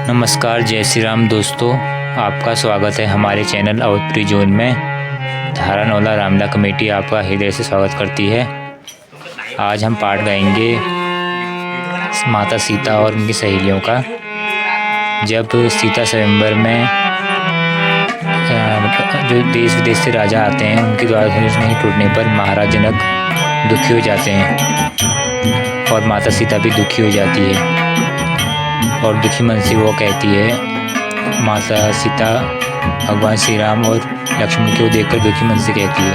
नमस्कार, जय श्री राम दोस्तों। आपका स्वागत है हमारे चैनल अवधपुरी जोन में। धारानौला रामला कमेटी आपका हृदय से स्वागत करती है। आज हम पाठ गाएंगे माता सीता और उनकी सहेलियों का। जब सीता स्वयंवर में जो देश विदेश से राजा आते हैं, उनके द्वारा धनुष नहीं टूटने पर महाराज जनक दुखी हो जाते हैं और माता सीता भी दुखी हो जाती है। और दुखी मन से वो कहती है, माता सीता भगवान श्री राम और लक्ष्मण को देखकर दुखी मन से कहती है।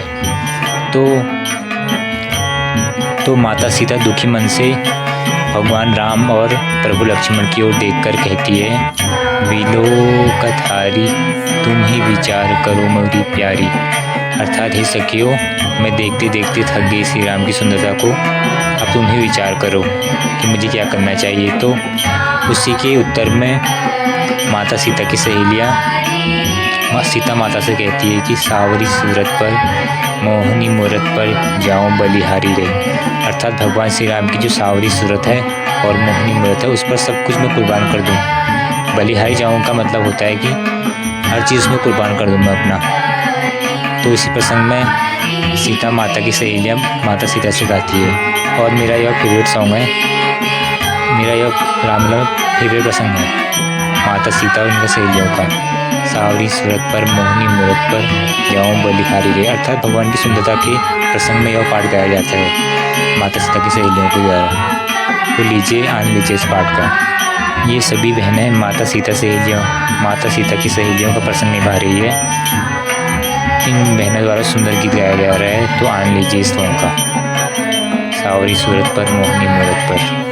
तो माता सीता दुखी मन से भगवान राम और प्रभु लक्ष्मण की ओर देखकर कहती है, विलोकधारी तुम ही विचार करो मेरी प्यारी। अर्थात हे सखियों, मैं देखते देखते थक गई श्री राम की सुंदरता को, अब तुम ही विचार करो कि मुझे क्या करना चाहिए। तो उसी के उत्तर में माता सीता की सहेलियाँ सीता माता से कहती है कि सावरी सूरत पर मोहनी मूरत पर जाऊं बलिहारी रे। अर्थात भगवान श्री राम की जो सावरी सूरत है और मोहनी मूरत है, उस पर सब कुछ मैं कुर्बान कर दूं। बलिहारी जाऊं का मतलब होता है कि हर चीज़ में कुर्बान कर दूं मैं अपना। तो इसी प्रसंग में सीता माता की सहेलियाँ माता सीता से गाती है। और मेरा यह फेवरेट सॉन्ग है, मेरा यह रामला में फेवरेट प्रसंग है माता सीता और उनके सहेलियों का। सावरी सूरत पर मोहनी मूरत पर जाऊं बलिहारी रे। अर्थात भगवान की सुंदरता के प्रसंग में यह पाठ गाया जाता है माता सीता की सहेलियों के द्वारा। तो लीजिए, आनंद लीजिए इस पाठ का। ये सभी बहनें माता सीता की सहेलियों का प्रसंग निभा रही है। इन बहनों द्वारा सुंदर गीत गाया जा रहा है। तो आनंद लीजिए इस सॉन्ग का। सावरी सूरत पर मोहनी मूरत पर।